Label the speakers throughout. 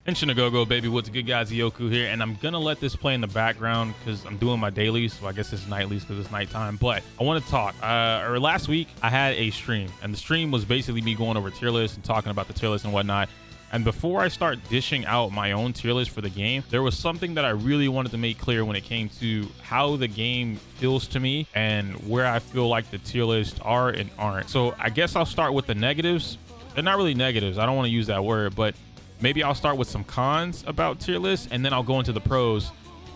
Speaker 1: And Shinagogo, baby, what's good, guys? Yoku here, and I'm gonna let this play in the background because I'm doing my dailies, so I guess it's nightlies because it's nighttime. But I want to talk. Or last week I had a stream, and the stream was basically me going over tier lists and talking about the tier list and whatnot. And before I start dishing out my own tier list for the game, there was something that I really wanted to make clear when it came to how the game feels to me and where I feel like the tier lists are and aren't. So I guess I'll start with the negatives. They're not really negatives. I don't want to use that word, but maybe I'll start with some cons about tier lists, and then I'll go into the pros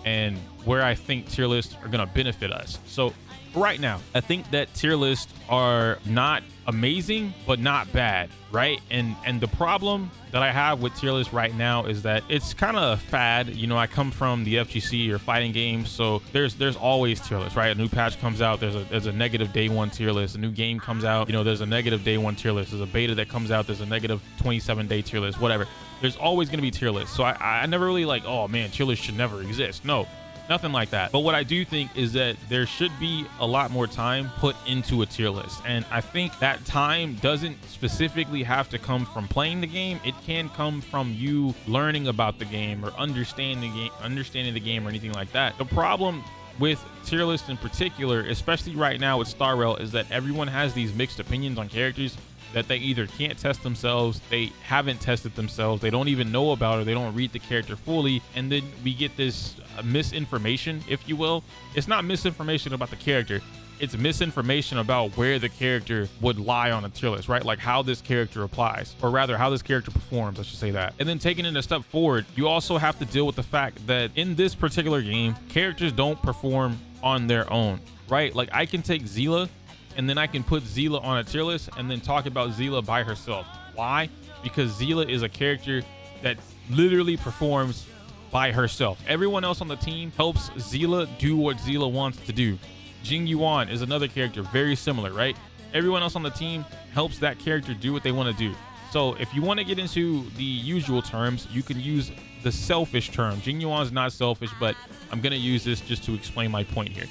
Speaker 1: and where I think tier lists are going to benefit us. So right now, I think that tier lists are not amazing, but not bad, right? And the problem that I have with tier lists right now is that it's kind of a fad. You know, I come from the FGC or fighting games, so there's always tier lists, right? A new patch comes out, there's a negative day one tier list. A new game comes out, you know, there's a negative day one tier list. There's a beta that comes out, there's a negative 27-day tier list, whatever. There's always going to be tier lists. So I never really like, oh man, tier lists should never exist. No, nothing like that. But what I do think is that there should be a lot more time put into a tier list. And I think that time doesn't specifically have to come from playing the game. It can come from you learning about the game or understanding the game or anything like that. The problem with tier lists in particular, especially right now with Star Rail, is that everyone has these mixed opinions on characters that they either can't test themselves, they haven't tested themselves, they don't even know about it, they don't read the character fully, and then we get this misinformation, if you will. It's not misinformation about the character, it's misinformation about where the character would lie on a tier list, right? Like how this character applies, or rather how this character performs, I should say that. And then taking it a step forward, you also have to deal with the fact that in this particular game, characters don't perform on their own, right? Like I can take Zila, and then I can put Zila on a tier list and then talk about Zila by herself. Why? Because Zila is a character that literally performs by herself. Everyone else on the team helps Zila do what Zila wants to do. Jing Yuan is another character, very similar, right? Everyone else on the team helps that character do what they want to do. So if you want to get into the usual terms, you can use the selfish term. Jing Yuan is not selfish, but I'm going to use this just to explain my point here.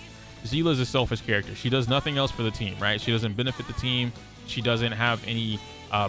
Speaker 1: Zila is a selfish character. She does nothing else for the team, right? She doesn't benefit the team. She doesn't have any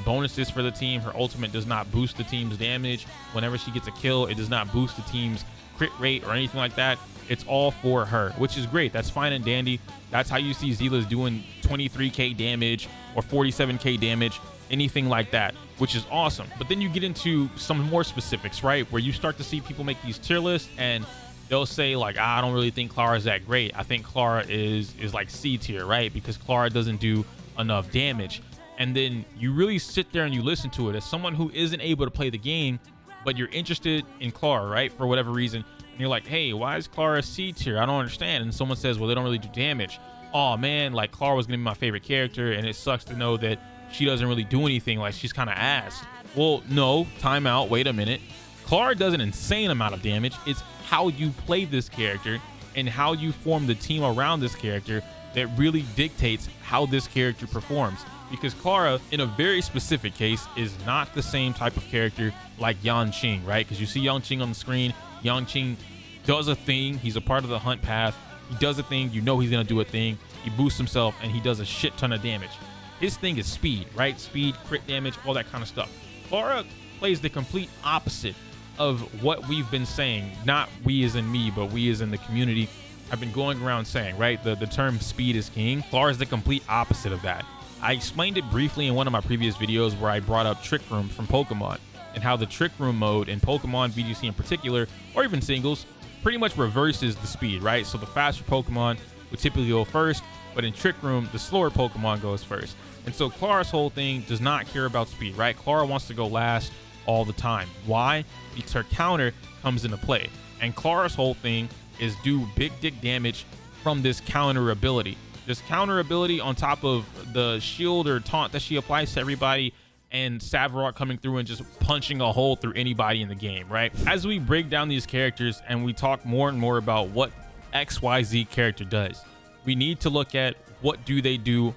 Speaker 1: bonuses for the team. Her ultimate does not boost the team's damage. Whenever she gets a kill, it does not boost the team's crit rate or anything like that. It's all for her, which is great. That's fine and dandy. That's how you see Zila's doing 23k damage or 47k damage, anything like that, which is awesome. But then you get into some more specifics, right? Where you start to see people make these tier lists and they'll say like, I don't really think Clara is that great. I think Clara is like C tier, right? Because Clara doesn't do enough damage. And then you really sit there and you listen to it as someone who isn't able to play the game, but you're interested in Clara, right? For whatever reason. And you're like, hey, why is Clara C tier? I don't understand. And someone says, well, they don't really do damage. Oh man, like Clara was gonna be my favorite character, and it sucks to know that she doesn't really do anything. Like she's kind of ass. Well, no, time out, wait a minute. Clara does an insane amount of damage. It's how you play this character and how you form the team around this character that really dictates how this character performs. Because Clara, in a very specific case, is not the same type of character like Yang Qing, right? Because you see Yang Qing on the screen. Yang Qing does a thing. He's a part of the hunt path. He does a thing. You know he's going to do a thing. He boosts himself, and he does a shit ton of damage. His thing is speed, right? Speed, crit damage, all that kind of stuff. Clara plays the complete opposite of what we've been saying, not we as in me, but we as in the community have been going around saying, right? The term speed is king. Clara is the complete opposite of that. I explained it briefly in one of my previous videos where I brought up Trick Room from Pokemon and how the Trick Room mode in Pokemon, VGC in particular, or even singles, pretty much reverses the speed, right? So the faster Pokemon would typically go first, but in Trick Room, the slower Pokemon goes first. And so Clara's whole thing does not care about speed, right? Clara wants to go last all the time. Why? Because her counter comes into play, and Clara's whole thing is do big dick damage from this counter ability. This counter ability on top of the shield or taunt that she applies to everybody, and Savarot coming through and just punching a hole through anybody in the game, right? As we break down these characters and we talk more and more about what XYZ character does, we need to look at what do they do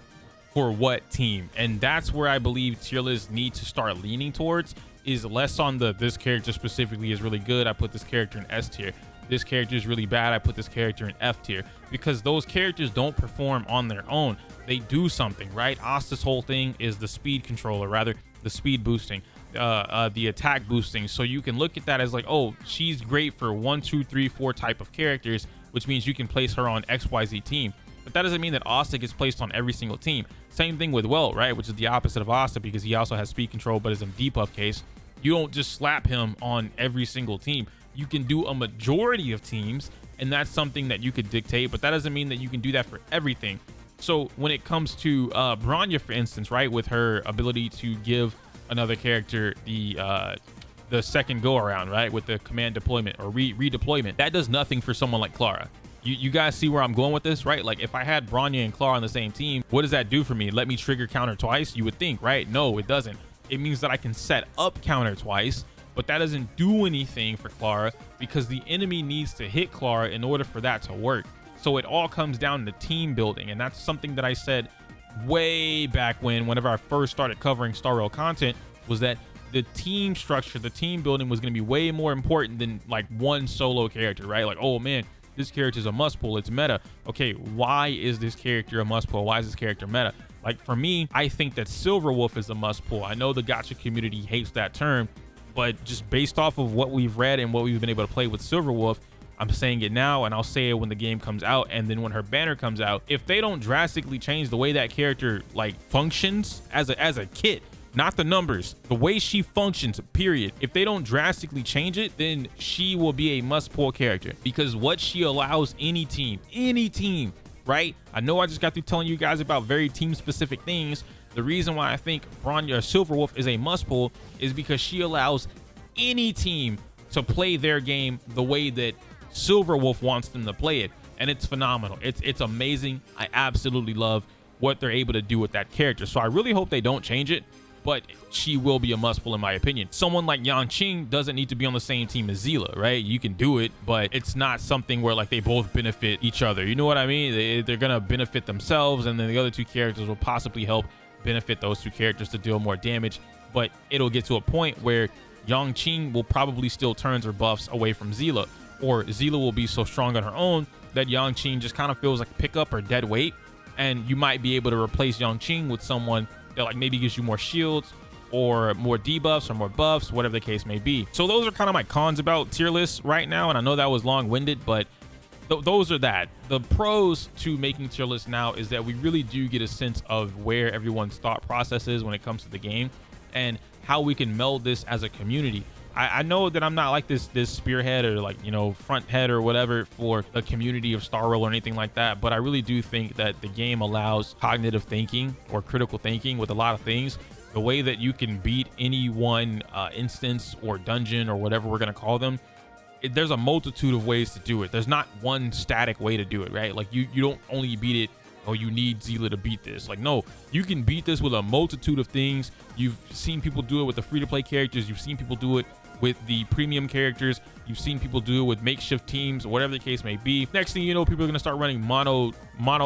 Speaker 1: for what team. And that's where I believe tier lists need to start leaning towards, is less on the this character specifically is really good, I put this character in S tier. This character is really bad, I put this character in F tier. Because those characters don't perform on their own. They do something, right? Asta's whole thing is the speed controller, rather the speed boosting. the attack boosting. So you can look at that as like, oh, she's great for 1, 2, 3, 4 type of characters, which means you can place her on XYZ team. But that doesn't mean that Asta gets placed on every single team. Same thing with Well, right? Which is the opposite of Asta, because he also has speed control, but is in debuff case. You don't just slap him on every single team. You can do a majority of teams, and that's something that you could dictate, but that doesn't mean that you can do that for everything. So when it comes to Bronya, for instance, right, with her ability to give another character the second go around, right, with the command deployment or redeployment, that does nothing for someone like Clara. You guys see where I'm going with this, right? Like, if I had Bronya and Clara on the same team, what does that do for me? Let me trigger counter twice? You would think, right? No, it doesn't. It means that I can set up counter twice, but that doesn't do anything for Clara because the enemy needs to hit Clara in order for that to work. So it all comes down to team building, and that's something that I said way back whenever I first started covering Star Rail content, was that the team structure, the team building was going to be way more important than like one solo character, right? Like, oh man, this character is a must pull, it's meta. Okay, why is this character a must pull? Why is this character meta? Like, for me, I think that Silverwolf is a must pull. I know the gacha community hates that term, but just based off of what we've read and what we've been able to play with Silverwolf, I'm saying it now, and I'll say it when the game comes out, and then when her banner comes out. If they don't drastically change the way that character like functions as a kit, not the numbers, the way she functions, period. If they don't drastically change it, then she will be a must-pull character, because what she allows any team, right? I know I just got through telling you guys about very team-specific things. The reason why I think Bronya Silverwolf is a must-pull is because she allows any team to play their game the way that Silverwolf wants them to play it, and it's phenomenal. It's amazing. I absolutely love what they're able to do with that character. So I really hope they don't change it, but she will be a must-pull in my opinion. Someone like Yang Qing doesn't need to be on the same team as Zila, right? You can do it, but it's not something where like they both benefit each other. You know what I mean? They're gonna benefit themselves, and then the other two characters will possibly help benefit those two characters to deal more damage. But it'll get to a point where Yang Qing will probably still turn her buffs away from Zila, or Zila will be so strong on her own that Yang Qing just kind of feels like pickup or dead weight, and you might be able to replace Yang Qing with someone that like maybe gives you more shields or more debuffs or more buffs, whatever the case may be. So those are kind of my cons about tier lists right now, and I know that was long-winded, but those are that. The pros to making tier lists now is that we really do get a sense of where everyone's thought process is when it comes to the game, and how we can meld this as a community. I know that I'm not like this spearhead or like, you know, front head or whatever for the community of Star Rail or anything like that, but I really do think that the game allows cognitive thinking or critical thinking with a lot of things. The way that you can beat any one instance or dungeon or whatever we're gonna call them, there's a multitude of ways to do it. There's not one static way to do it, right? Like you don't only beat it, oh, you need Zila to beat this. Like, no, you can beat this with a multitude of things. You've seen people do it with the free-to-play characters. You've seen people do it with the premium characters. You've seen people do it with makeshift teams, whatever the case may be. Next thing you know, people are going to start running mono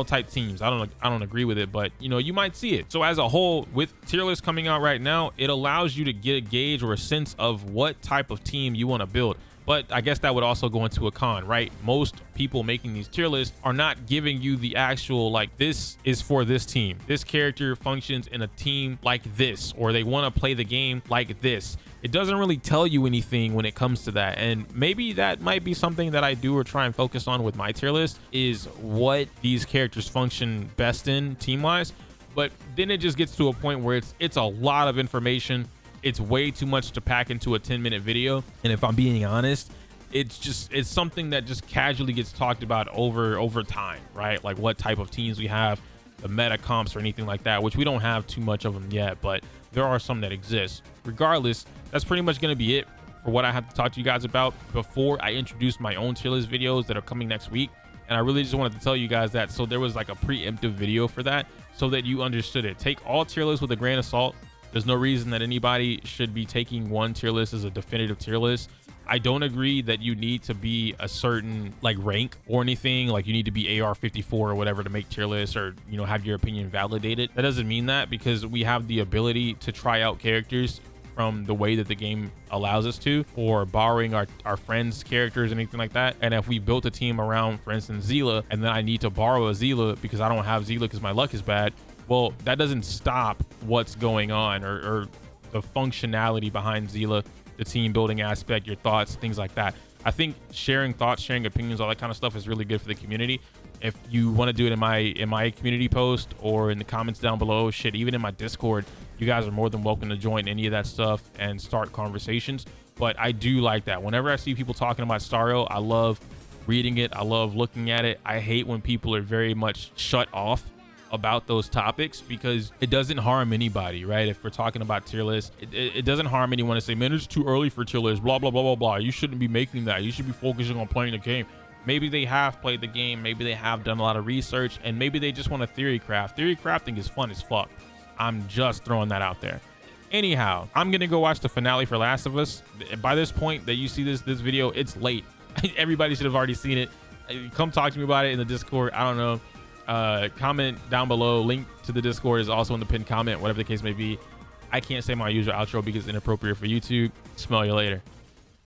Speaker 1: type teams. I don't agree with it, but you know, you might see it. So as a whole, with tier lists coming out right now, it allows you to get a gauge or a sense of what type of team you want to build. But I guess that would also go into a con, right? Most people making these tier lists are not giving you the actual, like, this is for this team. This character functions in a team like this, or they want to play the game like this. It doesn't really tell you anything when it comes to that. And maybe that might be something that I do or try and focus on with my tier list, is what these characters function best in team-wise. But then it just gets to a point where it's a lot of information. It's way too much to pack into a 10-minute video, and if I'm being honest, it's something that just casually gets talked about over time, right? Like what type of teams we have, the meta comps or anything like that, which we don't have too much of them yet, but there are some that exist. Regardless, that's pretty much going to be it for what I have to talk to you guys about before I introduce my own tier list videos that are coming next week. And I really just wanted to tell you guys that, so there was like a preemptive video for that, so that you understood it. Take all tier lists with a grain of salt. There's no reason that anybody should be taking one tier list as a definitive tier list. I don't agree that you need to be a certain like rank or anything, like you need to be AR 54 or whatever to make tier lists, or, you know, have your opinion validated. That doesn't mean that, because we have the ability to try out characters from the way that the game allows us to, or borrowing our friends' characters, anything like that. And if we built a team around, for instance, Zila, and then I need to borrow a Zila because I don't have Zila because my luck is bad, well, that doesn't stop what's going on, or the functionality behind Zila, the team building aspect, your thoughts, things like that. I think sharing thoughts, sharing opinions, all that kind of stuff is really good for the community. If you want to do it in my community post or in the comments down below, shit, even in my Discord, you guys are more than welcome to join any of that stuff and start conversations. But I do like that. Whenever I see people talking about Star Rail, I love reading it. I love looking at it. I hate when people are very much shut off about those topics, because it doesn't harm anybody, right? If we're talking about tier lists, it doesn't harm anyone to say, man, it's too early for tier lists, blah, blah, blah, blah, blah. You shouldn't be making that. You should be focusing on playing the game. Maybe they have played the game. Maybe they have done a lot of research, and maybe they just want to theory craft. Theory crafting is fun as fuck. I'm just throwing that out there. Anyhow, I'm going to go watch the finale for Last of Us. By this point that you see this video, it's late. Everybody should have already seen it. Come talk to me about it in the Discord. I don't know. Comment down below. Link to the Discord is also in the pinned comment, whatever the case may be. I can't say my usual outro because it's inappropriate for YouTube. Smell you later.